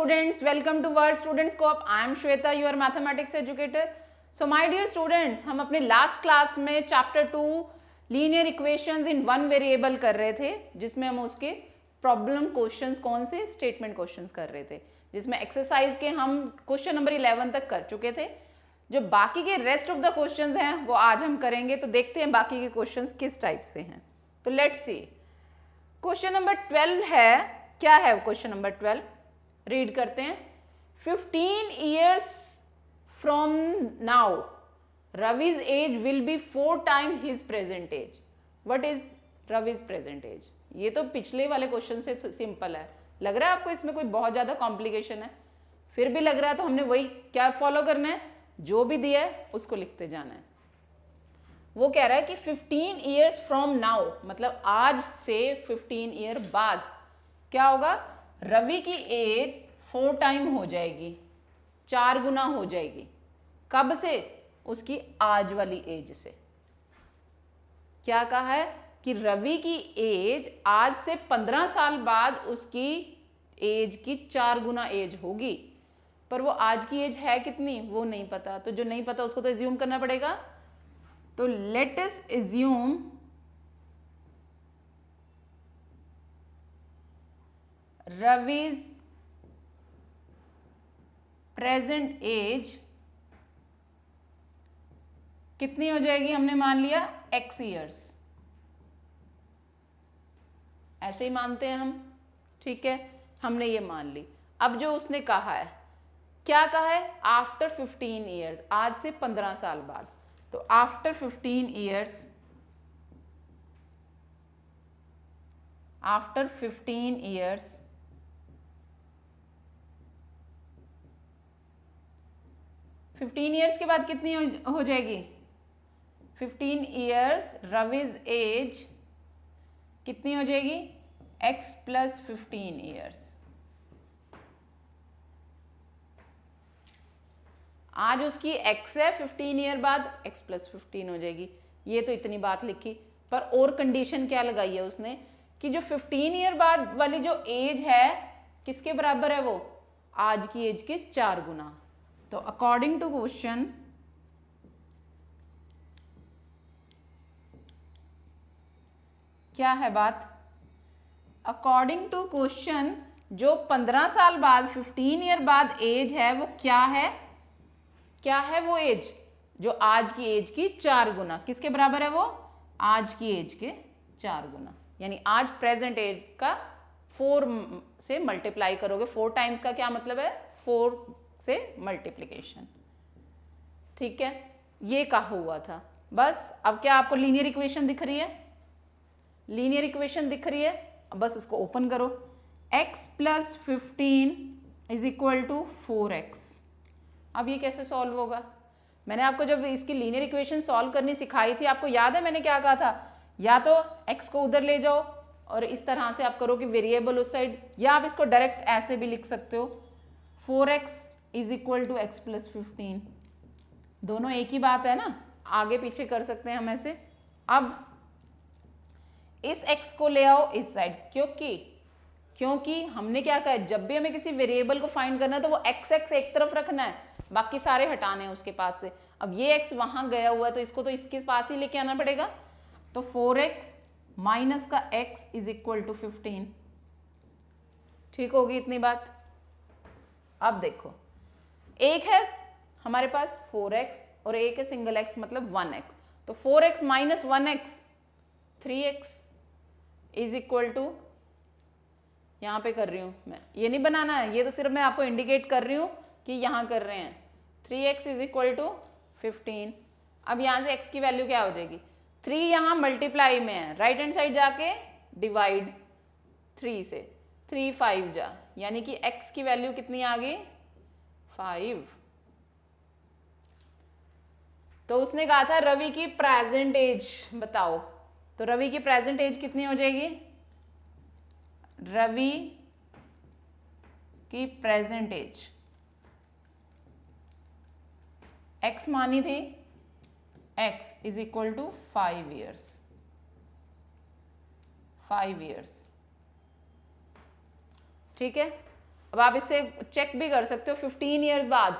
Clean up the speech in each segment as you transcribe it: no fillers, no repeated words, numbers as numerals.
students, welcome to World Student Scope. I am Shweta, your mathematics educator. So my dear students, हम अपने last class में chapter 2 linear equations in one variable कर रहे थे, जिसमें हम उसके प्रॉब्लम क्वेश्चंस कौन से स्टेटमेंट क्वेश्चंस कर रहे थे, जिसमें एक्सरसाइज के हम क्वेश्चन नंबर 11 तक कर चुके थे. जो बाकी के रेस्ट ऑफ द क्वेश्चंस हैं वो आज हम करेंगे. तो देखते हैं बाकी के क्वेश्चंस किस टाइप से हैं. तो लेट्स सी. क्वेश्चन नंबर 12 है. क्या है क्वेश्चन नंबर 12? रीड करते हैं. 15 years from now Ravi's age will be 4 times his present age. What is Ravi's present age? ये तो पिछले वाले क्वेश्चन से सिंपल है. लग रहा है आपको इसमें कोई बहुत ज़्यादा कॉम्प्लिकेशन है? फिर भी लग रहा है तो हमने वही क्या फॉलो करना है, जो भी दिया है उसको लिखते जाना है. वो कह रहा है कि 15 years from now, मतलब आज से 15 ईयर बाद क्या होगा? रवि की एज 4 टाइम हो जाएगी, 4 गुना हो जाएगी. कब से? उसकी आज वाली एज से. क्या कहा है कि रवि की एज आज से 15 साल बाद उसकी एज की 4 गुना एज होगी. पर वो आज की एज है कितनी वो नहीं पता. तो जो नहीं पता उसको तो एज्यूम करना पड़ेगा. तो let us assume Ravi's present age कितनी हो जाएगी? हमने मान लिया x ईयर्स. ऐसे ही मानते हैं हम. ठीक है, हमने ये मान ली. अब जो उसने कहा है, क्या कहा है? आफ्टर 15 ईयर्स, आज से 15 साल बाद. तो after 15 years, after 15 years 15 years के बाद कितनी हो जाएगी? 15 ईयर्स रविज एज कितनी हो जाएगी? x plus 15 years. आज उसकी x है, 15 ईयर बाद x प्लस 15 हो जाएगी. ये तो इतनी बात लिखी. पर और कंडीशन क्या लगाई है उसने कि जो 15 ईयर बाद वाली जो एज है किसके बराबर है? वो आज की एज के 4 गुना. तो अकॉर्डिंग टू क्वेश्चन क्या है बात? अकॉर्डिंग टू क्वेश्चन जो 15 साल बाद 15 ईयर बाद एज है वो क्या है? क्या है वो एज? जो आज की एज की 4 गुना. किसके बराबर है वो? आज की एज के 4 गुना. यानी आज प्रेजेंट एज का 4 से मल्टीप्लाई करोगे. 4 टाइम्स का क्या मतलब है? 4 से मल्टीप्लिकेशन. ठीक है, ये कहा हुआ था. बस अब क्या आपको लीनियर इक्वेशन दिख रही है? लीनियर इक्वेशन दिख रही है. अब बस इसको ओपन करो. x plus 15 is equal to 4x. अब ये कैसे सॉल्व होगा? मैंने आपको जब इसकी लीनियर इक्वेशन सॉल्व करनी सिखाई थी, आपको याद है मैंने क्या कहा था? या तो x को उधर ले जाओ और इस तरह से आप करो कि वेरिएबल उस साइड, या आप इसको डायरेक्ट ऐसे भी लिख सकते हो. 4x is equal to x plus 15. दोनों एक ही बात है ना, आगे पीछे कर सकते हैं हम ऐसे. अब इस x को ले आओ इस साइड. क्योंकि हमने क्या कहा, जब भी हमें किसी वेरिएबल को फाइंड करना है तो वो x एक तरफ रखना है, बाकी सारे हटाने हैं उसके पास से. अब ये x वहां गया हुआ है तो इसको तो इसके पास ही लेके आना पड़ेगा. तो 4x माइनस का x इज इक्वल टू 15. ठीक होगी इतनी बात? अब देखो, एक है हमारे पास 4x और एक है सिंगल x मतलब 1x. तो 4x minus 1x 3x is equal to, यहाँ पे कर रही हूँ मैं, ये नहीं बनाना है, ये तो सिर्फ मैं आपको इंडिकेट कर रही हूँ कि यहाँ कर रहे हैं. 3x is equal to 15. अब यहाँ से x की वैल्यू क्या हो जाएगी? 3 यहाँ मल्टीप्लाई में है, राइट हैंड साइड जाके डिवाइड 3 से. 3 5 जा, यानी कि x की वैल्यू कितनी आ गई? 5. तो उसने कहा था रवि की प्रेजेंट एज बताओ. तो रवि की प्रेजेंट एज कितनी हो जाएगी? रवि की प्रेजेंट एज x मानी थी, x is equal to 5 years. 5 years. ठीक है, अब आप इससे चेक भी कर सकते हो 15 ईयर्स बाद,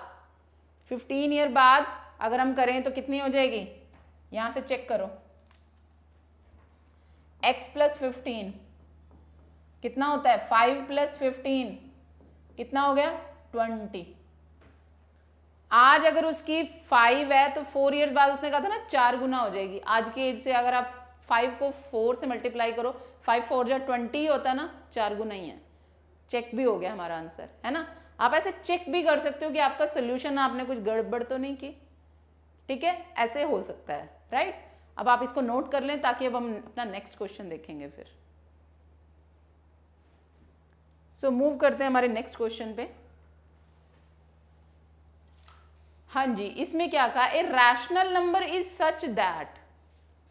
15 ईयर बाद अगर हम करें तो कितनी हो जाएगी, यहां से चेक करो, x प्लस 15 कितना होता है, 5 प्लस 15 कितना हो गया 20। आज अगर उसकी 5 है तो 4 ईयर्स बाद उसने कहा था ना 4 गुना हो जाएगी। आज की एज से अगर आप 5 को 4 से मल्टीप्लाई करो, 5 4 जा 20 ही होता ना, 4 गुना ही है। चेक भी हो गया हमारा आंसर, है ना। आप ऐसे चेक भी कर सकते हो कि आपका सोल्यूशन आपने कुछ गड़बड़ तो नहीं की, ठीक है, ऐसे हो सकता है, राइट। अब आप इसको नोट कर लें ताकि अब हम अपना नेक्स्ट क्वेश्चन देखेंगे फिर। सो मूव करते हैं हमारे नेक्स्ट क्वेश्चन पे। हाँ जी, इसमें क्या कहा, a rational number is such that,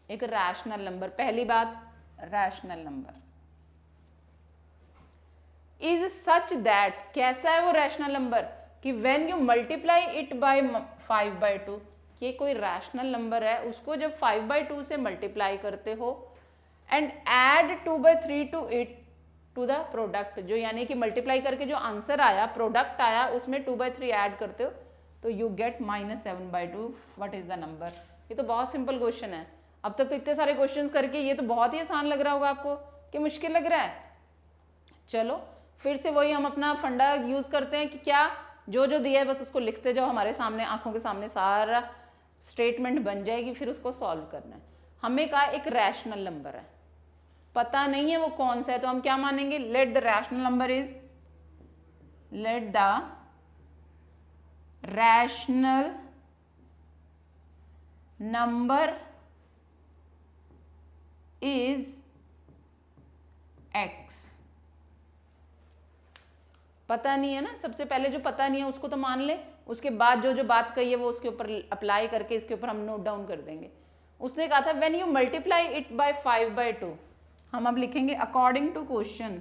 एक रैशनल नंबर, पहली बात rational number is such that, कैसा है वो रैशनल नंबर कि when you multiply it by 5/2, ये कोई रैशनल नंबर है, उसको जब 5/2 से मल्टीप्लाई करते हो and add 2/3 to it to the product, जो यानी कि मल्टीप्लाई करके जो आंसर आया, प्रोडक्ट आया, उसमें 2/3 ऐड करते हो तो you get -7/2। What is the number. ये तो बहुत सिंपल क्वेश्चन है। अब तक तो इतने सारे क्वेश्चंस करके ये तो बहुत ही आसान लग रहा होगा आपको कि मुश्किल लग रहा है। चलो फिर से वही हम अपना फंडा यूज करते हैं कि क्या जो जो दिया है बस उसको लिखते जाओ, हमारे सामने आंखों के सामने सारा स्टेटमेंट बन जाएगी, फिर उसको सॉल्व करना है। हमें कहा एक रैशनल नंबर है, पता नहीं है वो कौन सा है, तो हम क्या मानेंगे, let the rational number is, let the rational number is x। पता नहीं है ना, सबसे पहले जो पता नहीं है उसको तो मान ले, उसके बाद जो जो बात कही है वो उसके ऊपर अप्लाई करके इसके ऊपर हम नोट डाउन कर देंगे। उसने कहा था when you multiply it by 5/2, हम अब लिखेंगे अकॉर्डिंग टू क्वेश्चन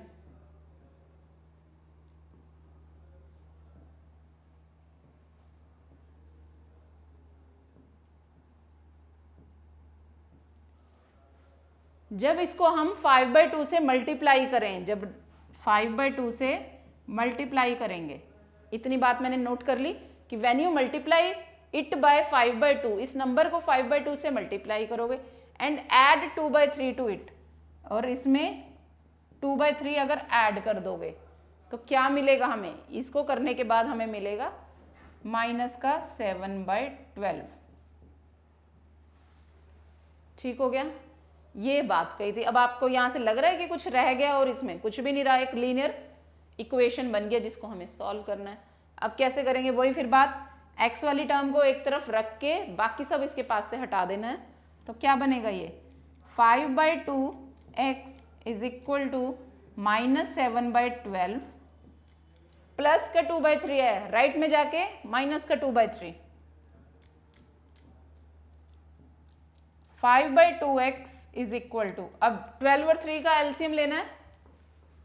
जब इसको हम 5/2 से मल्टीप्लाई करें, जब 5/2 से मल्टीप्लाई करेंगे, इतनी बात मैंने नोट कर ली कि when you multiply it by 5/2, इस नंबर को 5/2 से मल्टीप्लाई करोगे एंड ऐड 2/3 टू इट, और इसमें 2/3 अगर ऐड कर दोगे तो क्या मिलेगा हमें, इसको करने के बाद हमें मिलेगा -7/12। ठीक हो गया, ये बात कही थी। अब आपको यहां से लग रहा है कि कुछ रह गया और इसमें कुछ भी नहीं रहा, एक लीनियर इक्वेशन बन गया जिसको हमें सॉल्व करना है। अब कैसे करेंगे, वही फिर बात, x वाली टर्म को एक तरफ रख के बाकी सब इसके पास से हटा देना है। तो क्या बनेगा, ये 5/2x is equal to -7/12 plus का 2/3 है, राइट में जाके माइनस का 2/3, 5/2x इज इक्वल टू, अब 12 और 3 का एलसीएम लेना है,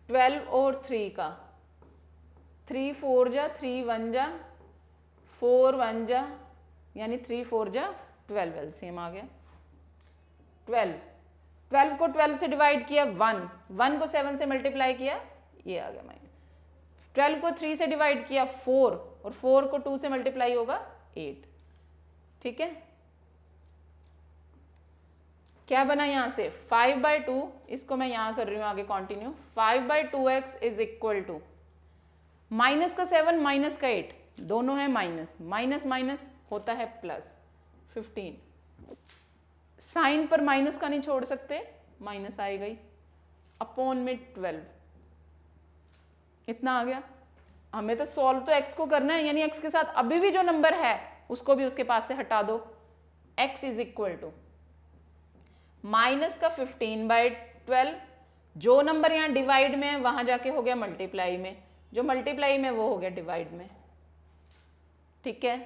12 और 3 का, 3 4 जा, 3 1 जा, 4 1 जा, यानी 3 4 जा 12, एलसीएम आ गया 12। 12 को 12 से डिवाइड किया 1, 1 को 7 से मल्टीप्लाई किया, ये आ गया माइनस। 12 को 3 से डिवाइड किया 4, और 4 को 2 से मल्टीप्लाई होगा 8। ठीक है, क्या बना यहां से 5/2, इसको मैं यहां कर रही हूं आगे continue, 5/2x is equal to minus का 7 माइनस का 8, दोनों है माइनस, माइनस माइनस होता है प्लस 15, साइन पर माइनस का नहीं छोड़ सकते, माइनस आएगा ही, अपॉन में 12, इतना आ गया। हमें तो सॉल्व तो x को करना है, यानी x के साथ अभी भी जो नंबर है उसको भी उसके पास से हटा दो। x is equal to minus का 15/12, जो नंबर यहाँ डिवाइड में है वहां जाके हो गया मल्टीप्लाई में, जो मल्टीप्लाई में वो हो गया डिवाइड में। ठीक है,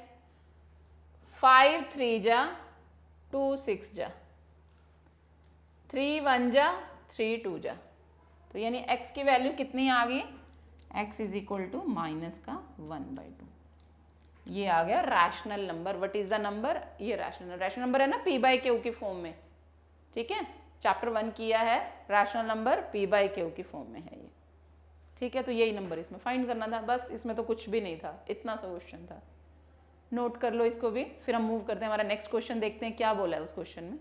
5 3 जा, 2 6 जा, 3 1 जा, 3 2 जा, तो यानी x की वैल्यू कितनी आ गई, x is equal to minus का 1/2। ये आ गया rational number. What is the number, ये रैशनल नंबर है ना p/q की फॉर्म में। ठीक है, चैप्टर 1 किया है, रैशनल नंबर p/q की फॉर्म में है ये। ठीक है, तो यही नंबर इसमें फाइंड करना था बस, इसमें तो कुछ भी नहीं था, इतना सा क्वेश्चन था। नोट कर लो इसको भी, फिर हम मूव करते हैं, हमारा नेक्स्ट क्वेश्चन देखते हैं क्या बोला है उस क्वेश्चन में।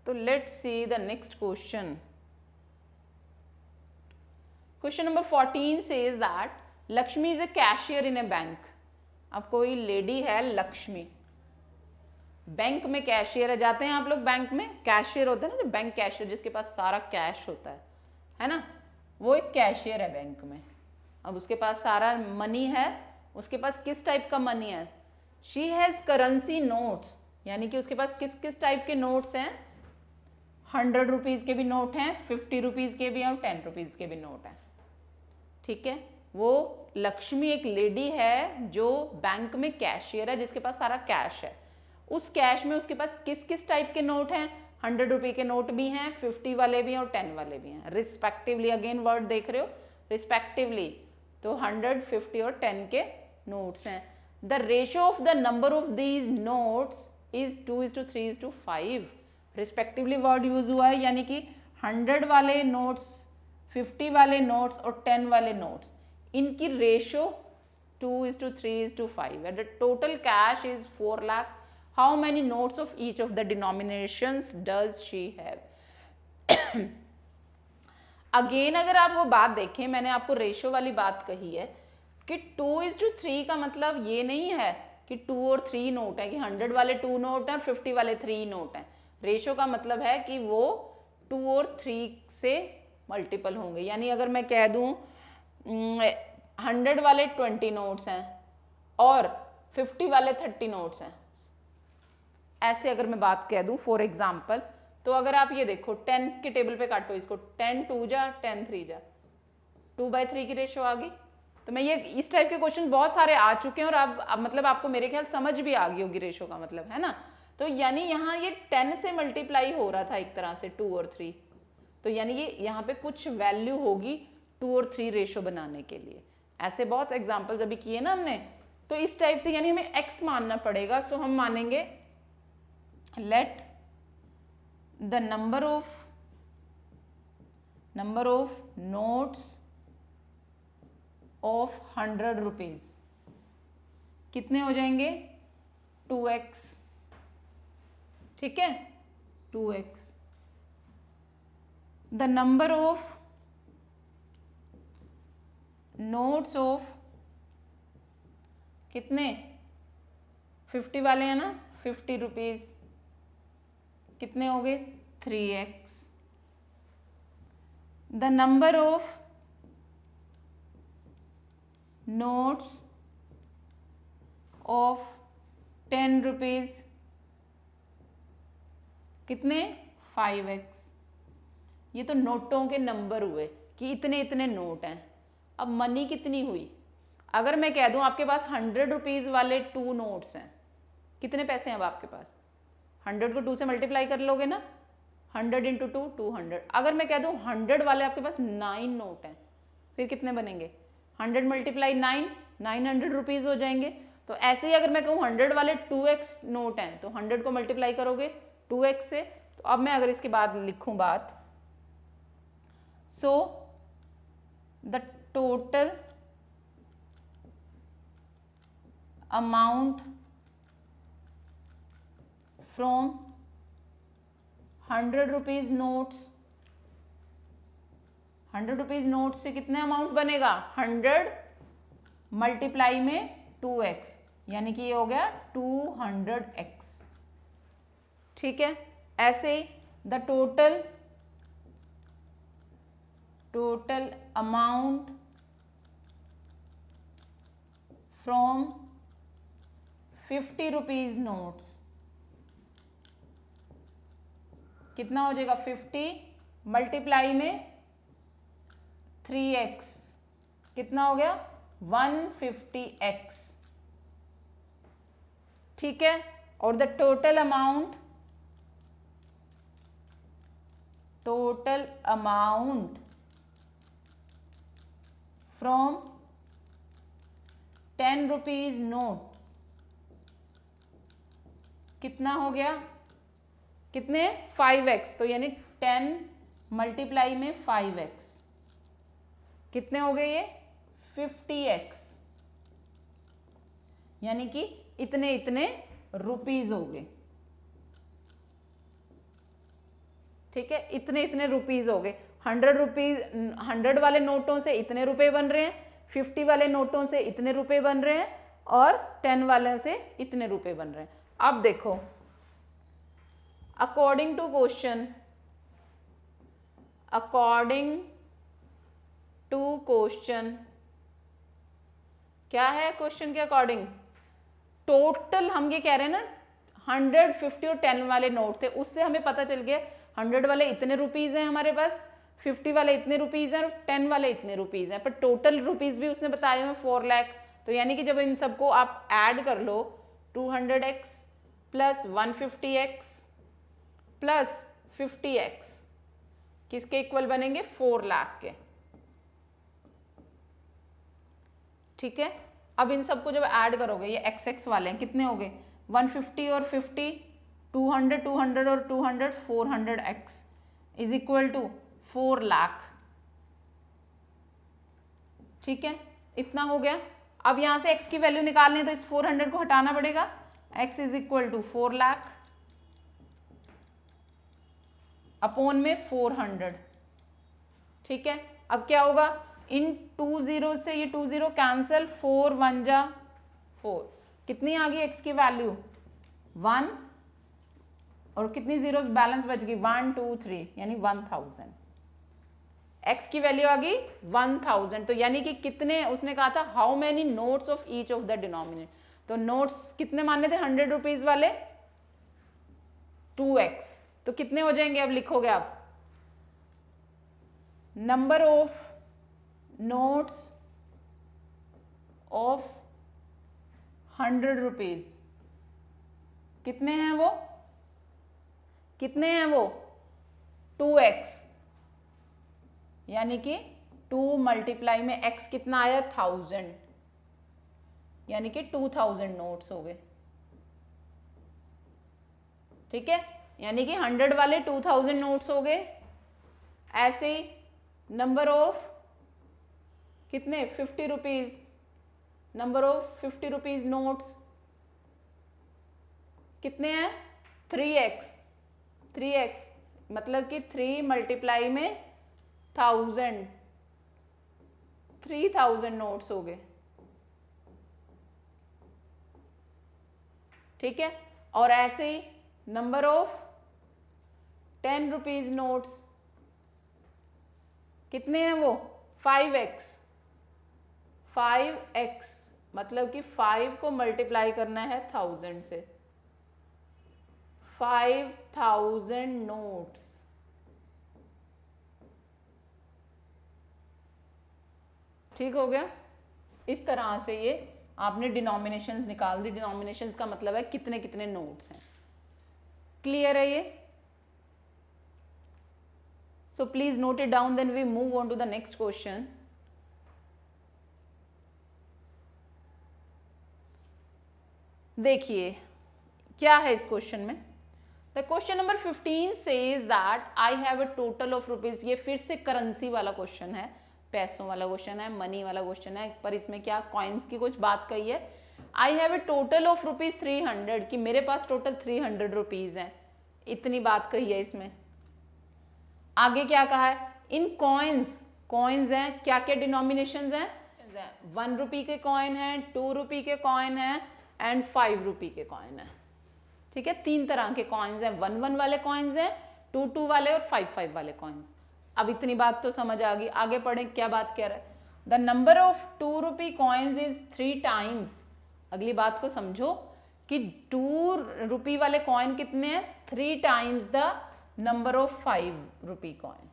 तो let's see the next question. Question number 14 says that Lakshmi is a cashier in A bank. अब कोई लेडी है लक्ष्मी, बैंक में कैशियर है, जाते हैं आप लोग बैंक में, कैशियर होता है ना जो बैंक कैशियर, जिसके पास सारा कैश होता है ना, वो एक कैशियर है बैंक में। अब उसके पास सारा मनी है, उसके पास किस टाइप का मनी है, शी हैज करेंसी नोट्स, यानी कि उसके पास किस किस टाइप के नोट्स हैं, 100 रुपीज के भी नोट हैं, 50 रुपीज के भी और 10 रुपीज के भी नोट हैं। ठीक है, वो लक्ष्मी एक लेडी है जो बैंक में कैशियर है, जिसके पास सारा कैश है। उस कैश में उसके पास किस किस टाइप के नोट हैं, 100 रुपये के नोट भी हैं, 50 वाले भी हैं और 10 वाले भी हैं, रिस्पेक्टिवली। अगेन वर्ड देख रहे हो, रिस्पेक्टिवली, तो 100, 50 और 10 के नोट्स हैं। The ratio of the number of these notes is 2:3:5। Respectively word use हुआ है, यानी कि 100 वाले नोट्स, 50 वाले नोट्स और 10 वाले नोट्स, इनकी रेशियो 2:3:5 है। The total cash is 4 lakh. How many notes of each of the denominations does she have. Again अगर आप वो बात देखें, मैंने आपको रेशियो वाली बात कही है कि 2:3 का मतलब ये नहीं है कि 2 और 3 नोट है, कि 100 वाले 2 नोट हैं, 50 वाले 3 नोट हैं। रेशियो का मतलब है कि वो 2 और 3 से मल्टीपल होंगे। यानी अगर मैं कह दूं 100 वाले 20 नोट्स हैं और 50 वाले 30 नोट्स हैं, ऐसे अगर मैं बात कह दूं फॉर एग्जाम्पल, तो अगर आप ये देखो 10 के टेबल पे काटो इसको, 10 2 जा 10 3 जा, 2/3 की रेशियो आ गई। तो मैं ये इस टाइप के क्वेश्चन बहुत सारे आ चुके हैं और अब मतलब आपको मेरे ख्याल समझ भी आ गई होगी रेशियो का मतलब, है ना। तो यानी यहाँ ये 10 से मल्टीप्लाई हो रहा था एक तरह से 2 और 3, तो यानी ये यहाँ पे कुछ वैल्यू होगी 2 और 3 रेशियो बनाने के लिए। ऐसे बहुत एग्जाम्पल्स अभी किए ना हमने, तो इस टाइप से यानी हमें x मानना पड़ेगा। सो हम मानेंगे let the number of notes of 100 rupees कितने हो जाएंगे, 2x। ठीक है, 2x। the number of notes of कितने, 50 वाले हैं ना, 50 रुपीज, कितने हो गए, 3x। The number of notes of 10 rupees कितने, 5x। ये तो नोटों के नंबर हुए कि इतने इतने नोट हैं। अब मनी कितनी हुई, अगर मैं कह दूं आपके पास 100 रुपीज वाले 2 नोट्स हैं, कितने पैसे हैं अब आपके पास, 100 को 2 से मल्टीप्लाई कर लोगे ना, 100 × 2 200। अगर मैं कह दूं 100 वाले आपके पास 9 नोट हैं, फिर कितने बनेंगे, 100 × 9 900 रुपीज़ हो जाएंगे। तो ऐसे ही अगर मैं कहूँ 100 वाले 2x नोट हैं, तो 100 को मल्टीप्लाई करोगे 2x से। तो अब मैं अगर इसके बाद लिखूँ बात, so the total amount from 100 rupees notes, 100 rupees note से कितने अमाउंट बनेगा, 100 मल्टीप्लाई में 2x, यानी कि ये हो गया 200x। ठीक है, ऐसे ही the total amount from 50 rupees notes कितना हो जाएगा, 50 मल्टीप्लाई में 3x, कितना हो गया, 150x। ठीक है, और the total amount from 10 rupees note कितना हो गया, कितने, 5x। तो यानी 10 मल्टीप्लाई में 5x, कितने हो गए ये 50x, यानी कि इतने इतने रुपीज हो गए। ठीक है, इतने इतने रुपीज हो गए। 100 रुपीज, 100 वाले नोटों से इतने रुपए बन रहे हैं, 50 वाले नोटों से इतने रुपए बन रहे हैं, और 10 वाले से इतने रुपए बन रहे हैं। अब देखो, according to question, according to question, क्या है क्वेश्चन के अकॉर्डिंग? टोटल हम ये कह रहे हैं ना, 100, 50 और 10 वाले नोट थे, उससे हमें पता चल गया 100 वाले इतने रुपीज हैं हमारे पास, 50 वाले इतने रुपीज हैं और 10 वाले इतने रुपीज हैं, पर टोटल रुपीज भी उसने बताए हुए 4 लाख। तो यानी कि जब इन सबको आप ऐड कर लो, 200x plus 150x plus 50x किसके इक्वल बनेंगे? 4 लाख के। ठीक है, अब इन सबको जब ऐड करोगे, ये XX वाले हैं, कितने हो गए? 150 और 50, 200, 200 और 200, 400x is equal to 4 lakh. ठीक है, इतना हो गया। अब यहां से x की वैल्यू निकालनी है तो इस 400 को हटाना पड़ेगा। x is equal to 4 lakh upon में 400। ठीक है, अब क्या होगा? इन 2 0 से ये 2 0 कैंसिल, 4 1 जा 4, कितनी आ गई x की वैल्यू? 1, और कितनी जीरोस बैलेंस बच गई? 1 2 3, यानी 1000। x की वैल्यू आ गई 1000। तो यानी कि कितने, उसने कहा था how many notes of each of the denominator, तो नोट्स कितने मानने थे 100 रुपीज वाले? 2x। तो कितने हो जाएंगे? अब लिखोगे आप, number of notes of 100 rupees कितने हैं वो? कितने हैं वो? 2x, यानी कि 2 मल्टीप्लाई में x कितना आया? 1000, यानी कि 2000 नोट्स हो गए। ठीक है, यानी कि 100 वाले 2000 नोट्स हो गए। ऐसे ही नंबर ऑफ कितने? 50 rupees, number of 50 rupees notes कितने हैं? 3x, 3x मतलब कि 3 मल्टीप्लाई में 1000, 3000 नोट्स हो गए। ठीक है, और ऐसे ही नंबर ऑफ 10 रुपीज नोट्स कितने हैं वो? 5x, 5x मतलब कि 5 को मल्टीप्लाई करना है 1000 से, 5000 नोट्स। ठीक हो गया। इस तरह से ये आपने डिनोमिनेशंस निकाल दी। डिनोमिनेशंस का मतलब है कितने कितने नोट्स हैं। क्लियर है ये? So please note it down, then we move on to the next question. देखिए क्या है इस क्वेश्चन में। The question number 15 says that I have a total of rupees. ये फिर से करेंसी वाला क्वेश्चन है, पैसों वाला क्वेश्चन है, मनी वाला क्वेश्चन है, पर इसमें क्या कॉइन्स की कुछ बात कही है। आई have a total of rupees 300, कि मेरे पास टोटल 300 रुपीज हैं, इतनी बात कही है इसमें। आगे क्या कहा है? इन कॉइन्स, कॉइन्स हैं, क्या क्या डिनोमिनेशंस हैं? 1 रुपी के कॉइन है, 2 रुपी के कॉइन है एंड 5 रुपी के कॉइन है। ठीक है, 3 तरह के कॉइन्स हैं, 1 वाले कॉइन्स हैं, 2 वाले और 5 वाले कॉइन्स। अब इतनी बात तो समझ आ गई, आगे पढ़ें क्या बात कह रहा है। The number of 2 rupee coins is 3 times. अगली बात को समझो कि 2 रुपी वाले कॉइन कितने हैं? 3 times the number of 5 rupee coin.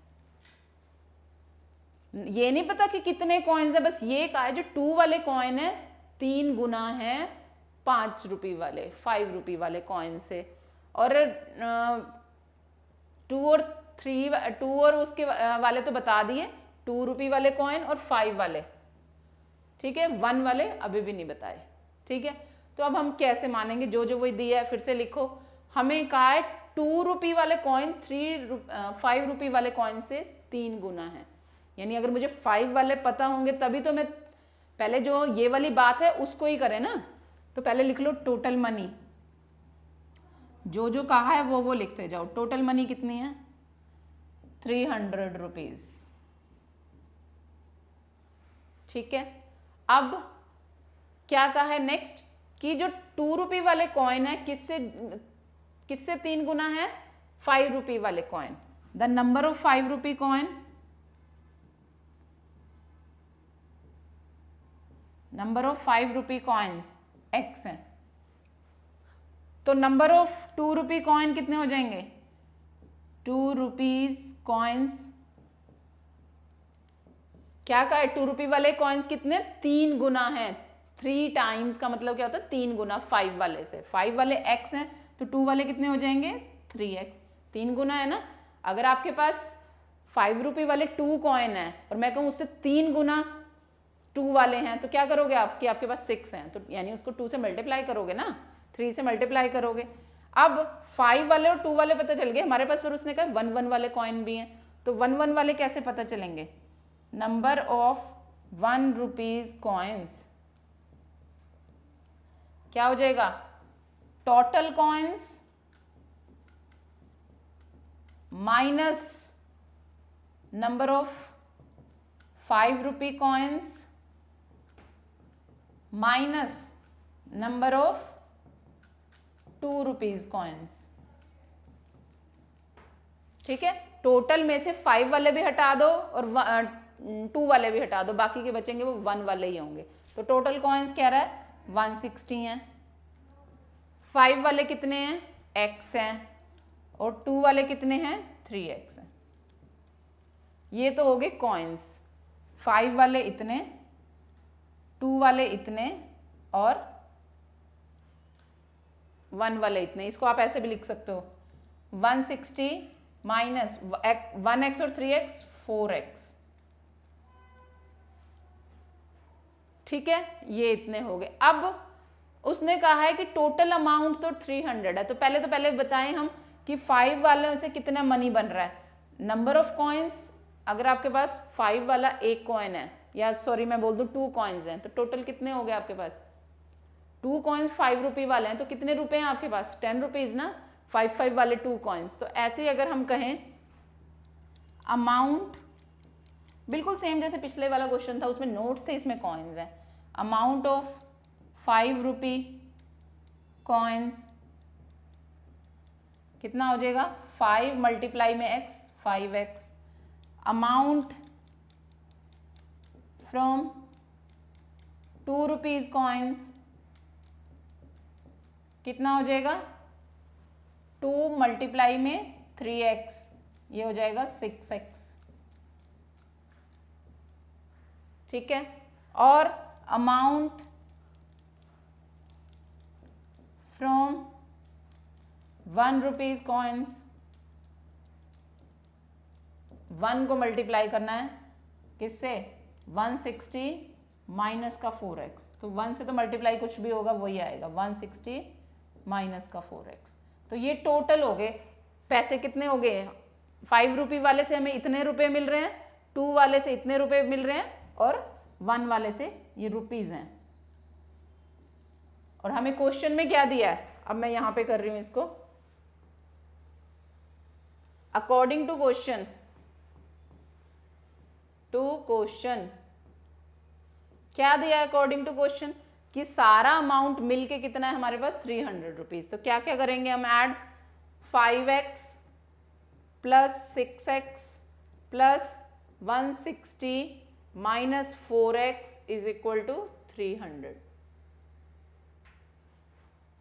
ये नहीं पता कि कितने कॉइन्स है, बस ये कहा है जो 2 वाले कॉइन है 3 गुना है 5 रुपी वाले 5 रुपी वाले कॉइन से, और 2 और उसके वाले तो बता दिए, 2 रुपी वाले कॉइन और 5 वाले। ठीक है, 1 वाले अभी भी नहीं बताए। ठीक है, तो अब हम कैसे मानेंगे? जो जो वही दिया है फिर से लिखो। हमें कहा है ₹2 वाले कॉइन 5 रुपये वाले कॉइन से 3 गुना है। यानी अगर मुझे 5 वाले पता होंगे तभी तो मैं पहले जो ये वाली बात है उसको ही करें ना। तो पहले लिख लो टोटल मनी, जो जो कहा है वो लिखते जाओ। टोटल मनी कितनी है? 300 रुपीज। ठीक है, अब क्या कहा है नेक्स्ट कि जो ₹2 वाले कॉइन है किससे 3 गुना है? 5 रुपये वाले कॉइन। द नंबर ऑफ 5 रुपये कॉइन, नंबर ऑफ 5 रुपये कॉइन्स x है, तो नंबर ऑफ 2 रुपये कॉइन कितने हो जाएंगे? 2 रुपीज कॉइन्स। क्या कहा है? 2 रुपये वाले कॉइन्स कितने? 3 गुना है। 3 टाइम्स का मतलब क्या होता है? 3 गुना 5 वाले से। 5 वाले x हैं तो 2 वाले कितने हो जाएंगे? 3x। 3 गुना है ना। अगर आपके पास 5 रुपये वाले 2 कॉइन है और मैं कहूँ उससे 3 गुना 2 वाले हैं तो क्या करोगे आप कि आपके पास 6 हैं, तो यानी उसको 2 से मल्टीप्लाई करोगे ना, 3 से मल्टीप्लाई करोगे। अब 5 वाले और 2 वाले पता चल गए हमारे पास, पर उसने कहा 1 वाले कॉइन भी हैं, तो 1 वाले कैसे पता चलेंगे? नंबर ऑफ 1 रुपीज कॉइन्स क्या हो जाएगा? Total coins minus number of 5 रुपये coins minus number of 2 rupees coins. ठीक है, टोटल में से 5 वाले भी हटा दो और 2 वाले भी हटा दो, बाकी के बचेंगे वो 1 वाले ही होंगे। तो टोटल कॉइन्स क्या रहा है? 160 हैं। 5 वाले कितने हैं? x हैं, और 2 वाले कितने हैं? 3x हैं। ये तो हो गए कॉइन्स। 5 वाले इतने, 2 वाले इतने और 1 वाले इतने। इसको आप ऐसे भी लिख सकते हो 160 माइनस 1x और 3x 4x। ठीक है, ये इतने हो गए। अब उसने कहा है कि टोटल अमाउंट तो 300 है, तो पहले बताएं हम कि 5 वाले से कितना मनी बन रहा है। नंबर ऑफ कॉइन्स, अगर आपके पास 5 वाला एक कॉइन है, या सॉरी मैं बोल दूं 2 कॉइन्स हैं, तो टोटल कितने हो गए आपके पास? 2 कॉइन्स 5 रुपये वाले हैं, तो कितने रुपए हैं आपके पास? 10 रुपीज ना। 5 वाले 2 कॉइन्स। तो ऐसे ही अगर हम कहें अमाउंट, बिल्कुल सेम जैसे पिछले वाला क्वेश्चन था, उसमें नोट्स थे, इसमें कॉइन्स हैं। अमाउंट ऑफ 5 रुपये कॉइन्स कितना हो जाएगा? 5 मल्टीप्लाई में x 5x। Amount from 2 rupees coins कितना हो जाएगा? 2 मल्टीप्लाई में 3x, ये हो जाएगा 6x। ठीक है, और अमाउंट फ्रॉम 1 रुपीज कॉइन्स, 1 को मल्टीप्लाई करना है किससे? 160 माइनस का 4x। तो 1 से तो मल्टीप्लाई कुछ भी होगा वही आएगा, 160 माइनस का 4x। तो ये टोटल हो गए पैसे। कितने हो गए? 5 रुपये वाले से हमें इतने रुपए मिल रहे हैं, 2 वाले से इतने रुपए मिल रहे हैं, और 1 वाले से ये रुपीज हैं। और हमें क्वेश्चन में क्या दिया है? अब मैं यहां पे कर रही हूं इसको। अकॉर्डिंग टू क्वेश्चन, क्या दिया है अकॉर्डिंग टू क्वेश्चन? कि सारा अमाउंट मिलके कितना है हमारे पास? 300 रुपीज। तो क्या क्या करेंगे हम? Add 5x plus 6x plus 160 minus 4x is equal to 300।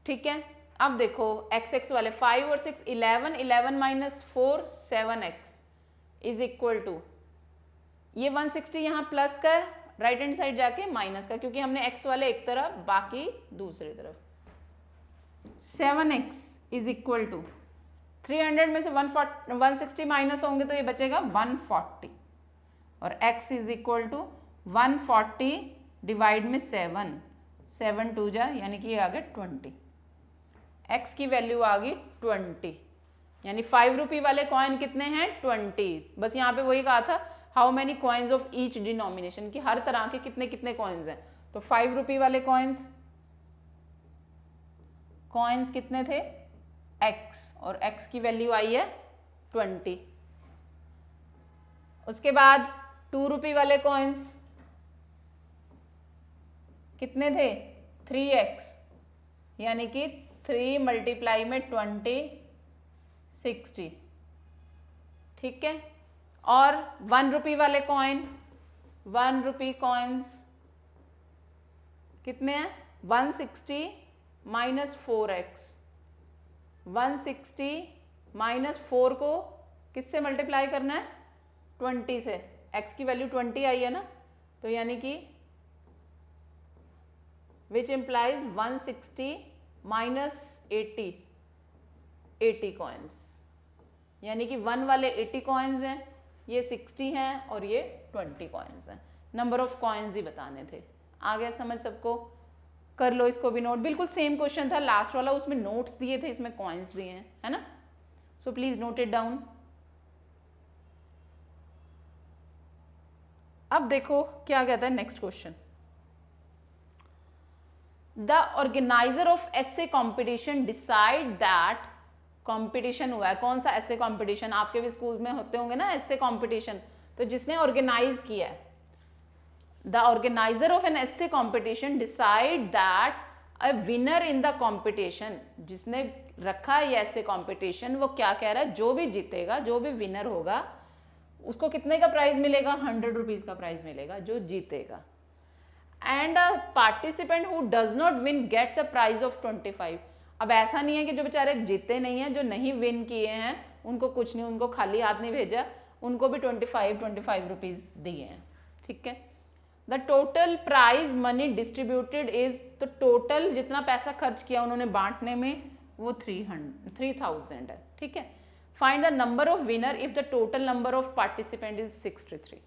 ठीक है, अब देखो x वाले 5 और 6 11 minus 4 7x is equal to, ये 160 यहाँ प्लस का, राइट हैंड साइड जाके माइनस का, क्योंकि हमने x वाले एक तरफ बाकी दूसरी तरफ। 7x इज इक्वल टू 300 में से 160 माइनस होंगे तो ये बचेगा 140, और x is equal to 140 divide में 7 2 जा, यानी कि ये आ गया 20। x की वैल्यू आ गई 20। यानी 5 रुपये वाले कॉइन कितने हैं 20। बस यहाँ पे वही कहा था how many coins of each denomination, कि हर तरह के कितने कितने कॉइन्स हैं। तो 5 रुपये वाले कॉइन्स कितने थे x, और x की वैल्यू आई है 20। उसके बाद 2 रुपये वाले कॉइन्स कितने थे 3x, यानी कि 3 मल्टीप्लाई में 20 60, ठीक है। और 1 रुपये वाले कॉइन, 1 रुपये कॉइन्स कितने हैं 160 माइनस 4x, 160 माइनस 4 को किससे मल्टीप्लाई करना है 20 से, x की वैल्यू 20 आई है ना, तो यानी कि विच इम्प्लाइज 160 माइनस 80 कॉइन्स, यानी कि 1 वाले 80 कॉइन्स हैं, ये 60 हैं और ये 20 कॉइन्स हैं। नंबर ऑफ कॉइन्स ही बताने थे। आ गया समझ सबको? कर लो इसको भी नोट, बिल्कुल सेम क्वेश्चन था लास्ट वाला, उसमें नोट्स दिए थे, इसमें कॉइन्स दिए हैं, है ना। सो प्लीज नोट इट डाउन। अब देखो क्या कहता है next question. The organiser of essay competition decide that, competition हुआ है, कौन सा एसे कॉम्पिटिशन, आपके भी स्कूल में होते होंगे ना एसे कॉम्पिटिशन, तो जिसने ऑर्गेनाइज किया है, the organiser of an essay competition decide that a winner in the competition, जिसने रखा है ये ऐसे कॉम्पिटिशन, वो क्या कह रहा है, जो भी जीतेगा, जो भी विनर होगा, उसको कितने का प्राइज मिलेगा 100 रुपीज का प्राइज मिलेगा, जो जीतेगा। And a participant who does not win gets a prize of 25। अब ऐसा नहीं है कि जो बेचारे जीते नहीं हैं, जो नहीं विन किए हैं, उनको कुछ नहीं, उनको खाली हाथ नहीं भेजा, उनको भी 25 रुपीज दिए हैं, ठीक है। The total prize money distributed is, तो टोटल जितना पैसा खर्च किया उन्होंने बांटने में वो 3000 है, ठीक है। Find the number of winner if the total number of participant is 63।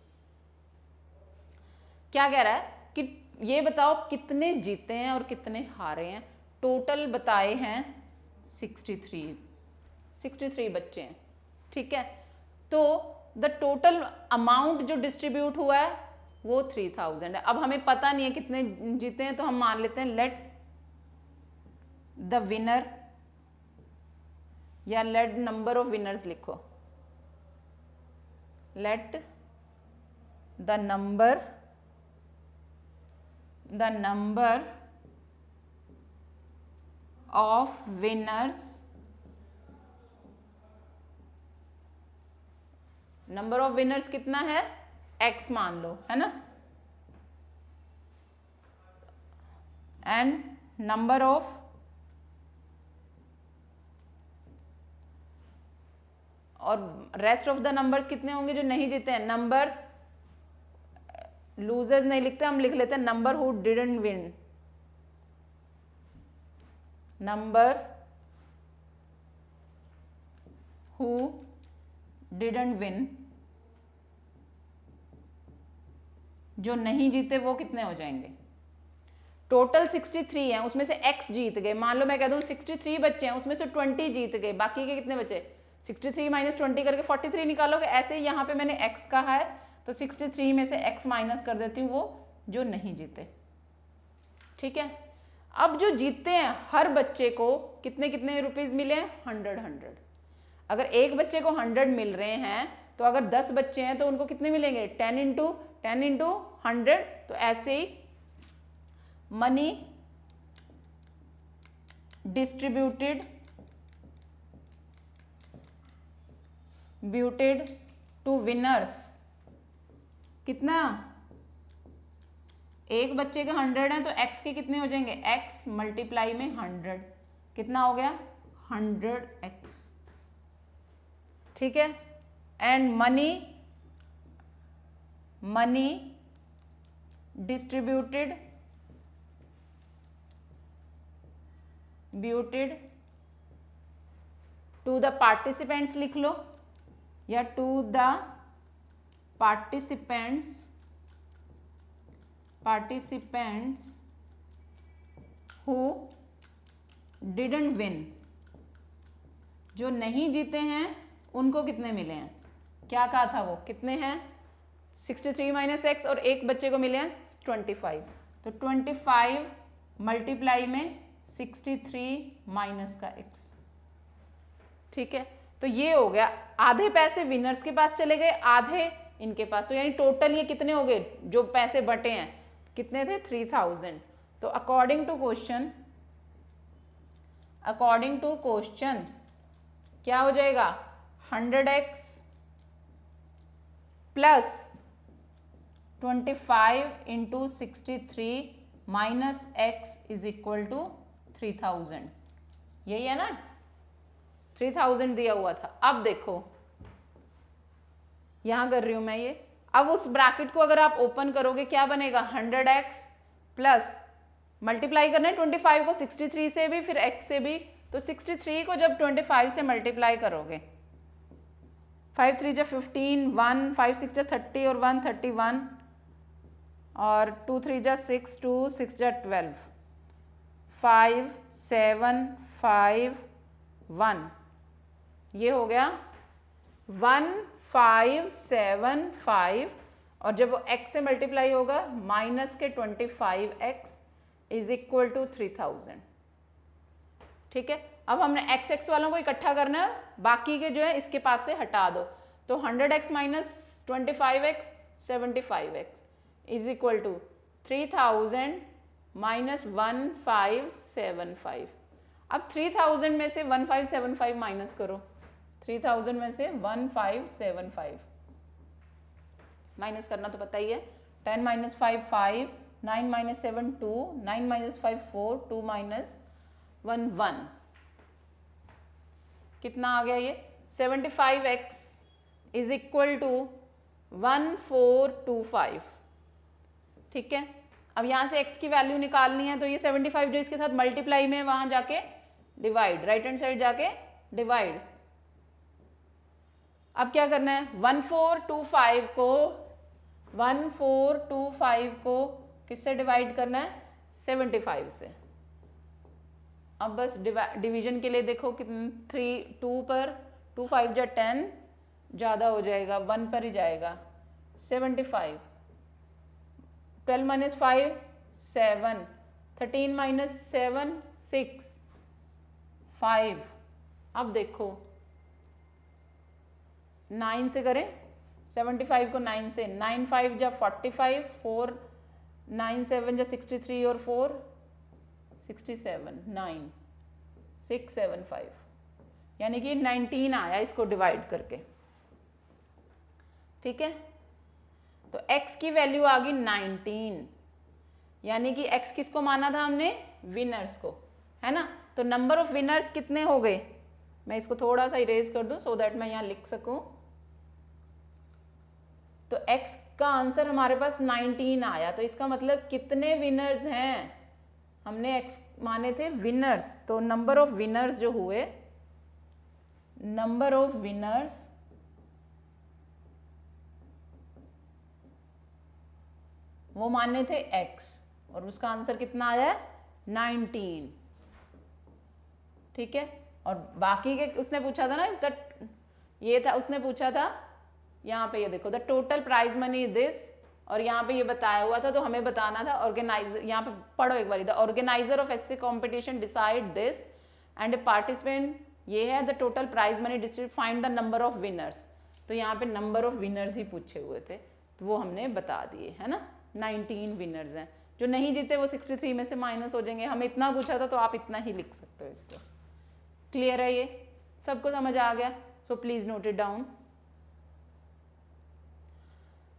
क्या कह रहा है कि ये बताओ कितने जीते हैं और कितने हारे हैं। टोटल बताए हैं 63 बच्चे हैं, ठीक है। तो द टोटल अमाउंट जो डिस्ट्रीब्यूट हुआ है वो 3000 है। अब हमें पता नहीं है कितने जीते हैं, तो हम मान लेते हैं लेट द विनर, या लेट नंबर ऑफ विनर्स लिखो, let the number of winners, number of winners कितना है x मान लो, है ना, एंड नंबर ऑफ और रेस्ट ऑफ द नंबर्स कितने होंगे जो नहीं जीते हैं। नंबर्स लूजर्स नहीं लिखते, हम लिख लेते हैं number who didn't win, number who didn't win, जो नहीं जीते वो कितने हो जाएंगे। टोटल 63 हैं, उसमें से x जीत गए, मान लो मैं कह दूं 63 बच्चे हैं, उसमें से 20 जीत गए, बाकी के कितने बचे 63 माइनस 20 करके 43 निकालोगे। ऐसे ही यहाँ पे मैंने x कहा है, तो 63 में से x माइनस कर देती हूँ, वो जो नहीं जीते, ठीक है। अब जो जीतते हैं हर बच्चे को कितने कितने रुपीज मिले हैं 100। अगर एक बच्चे को 100 मिल रहे हैं, तो अगर 10 बच्चे हैं तो उनको कितने मिलेंगे 10 इंटू 100। तो ऐसे ही मनी डिस्ट्रीब्यूटेड टू विनर्स, कितना, एक बच्चे के 100 है तो x के कितने हो जाएंगे, x मल्टीप्लाई में 100, कितना हो गया 100x, ठीक है। And money distributed to the participants लिख लो, या to the participants who didn't win, जो नहीं जीते हैं उनको कितने मिले हैं, क्या कहा था वो, कितने हैं 63 माइनस एक्स, और एक बच्चे को मिले हैं 25। तो 25 मल्टीप्लाई में 63 माइनस का एक्स। ठीक है, तो ये हो गया, आधे पैसे विनर्स के पास चले गए, आधे इनके पास। तो यानी टोटल ये कितने हो गए जो पैसे बटे हैं, कितने थे 3000। तो अकॉर्डिंग टू क्वेश्चन क्या हो जाएगा 100x plus 25 into 63 minus x is equal to 3000। यही है ना, 3000 दिया हुआ था। अब देखो यहां कर रही हूं मैं ये, अब उस ब्रैकेट को अगर आप ओपन करोगे क्या बनेगा 100x प्लस मल्टीप्लाई करना है 25 को 63 से भी फिर x से भी, तो 63 को जब 25 से मल्टीप्लाई करोगे 5 3 जा 15, 1 5 6 जा 30 और 1 31, और 2 3 जा 6, 2 6 जा 12, 5 7 5 1, ये हो गया 1575, और जब वो x से मल्टीप्लाई होगा माइनस के 25x इज इक्वल टू 3000। ठीक है, अब हमने x x वालों को इकट्ठा करना है, बाकी के जो है इसके पास से हटा दो। तो 100x minus 25x 75x is equal to 3000 minus 1575। अब 3000 में से 1575 माइनस करो, 3000 में से 1575 माइनस करना तो पता ही है, 10 माइनस 5 5, 9 माइनस 7 2, 9 माइनस 5 4, 2 माइनस 1 1, कितना आ गया ये 75x इज इक्वल टू 1425। ठीक है, अब यहाँ से x की वैल्यू निकालनी है, तो ये 75 जो इसके साथ मल्टीप्लाई में वहां जाके डिवाइड, राइट हैंड साइड जाके डिवाइड। अब क्या करना है 1425 को किससे डिवाइड करना है 75 से। अब बस डिवीजन के लिए देखो कितने 3 2 पर 2 5 जा 10, ज़्यादा हो जाएगा 1 पर ही जाएगा 75, 12 माइनस 5 7, 13 माइनस 7 6 5। अब देखो 9 से करें 75 को 9 से, 9 5 जा 45, 4 9 7 जा 63 और 4 67, 9 6 7 5, यानी कि 19 आया इसको डिवाइड करके। ठीक है, तो x की वैल्यू आ गई 19, यानी कि x किसको माना था हमने विनर्स को, है ना। तो नंबर ऑफ विनर्स कितने हो गए, मैं इसको थोड़ा सा इरेज कर दूं सो दैट मैं यहां लिख सकूं। तो x का आंसर हमारे पास 19 आया, तो इसका मतलब कितने विनर्स हैं, हमने x माने थे विनर्स, तो नंबर ऑफ विनर्स जो हुए, नंबर ऑफ विनर्स वो माने थे x, और उसका आंसर कितना आया है 19। ठीक है, और बाकी के उसने पूछा था ना, ये था उसने पूछा था यहाँ पे, ये देखो the total prize money this, और यहाँ पे ये बताया हुआ था, तो हमें बताना था ऑर्गेनाइजर, यहाँ पे पढ़ो एक बार, द ऑर्गेनाइजर ऑफ ऐसे competition decide this and a participant, ये है the total prize money distribute, find the number of winners. तो यहाँ पे नंबर ऑफ विनर्स ही पूछे हुए थे, तो वो हमने बता दिए, है ना। 19 विनर्स हैं, जो नहीं जीते वो 63 में से माइनस हो जाएंगे। हमें इतना पूछा था तो आप इतना ही लिख सकते हो इसको। क्लियर है, ये सबको समझ आ गया, सो प्लीज नोट इट डाउन।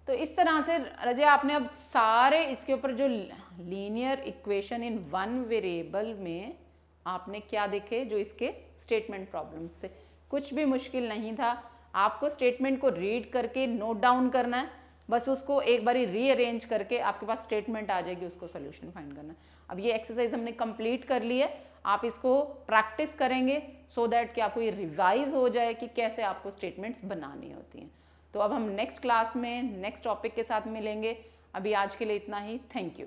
तो इस तरह से रजे आपने अब सारे इसके ऊपर जो linear equation in one variable में आपने क्या देखे, जो इसके स्टेटमेंट प्रॉब्लम्स थे। कुछ भी मुश्किल नहीं था, आपको स्टेटमेंट को रीड करके नोट डाउन करना है, बस उसको एक बारी रीअरेंज करके आपके पास स्टेटमेंट आ जाएगी, उसको सोल्यूशन फाइंड करना है। अब ये एक्सरसाइज हमने कंप्लीट कर ली है, आप इसको प्रैक्टिस करेंगे सो दैट कि आपको ये रिवाइज हो जाए कि कैसे आपको स्टेटमेंट्स बनानी होती हैं। तो अब हम नेक्स्ट क्लास में नेक्स्ट टॉपिक के साथ मिलेंगे। अभी आज के लिए इतना ही, थैंक यू।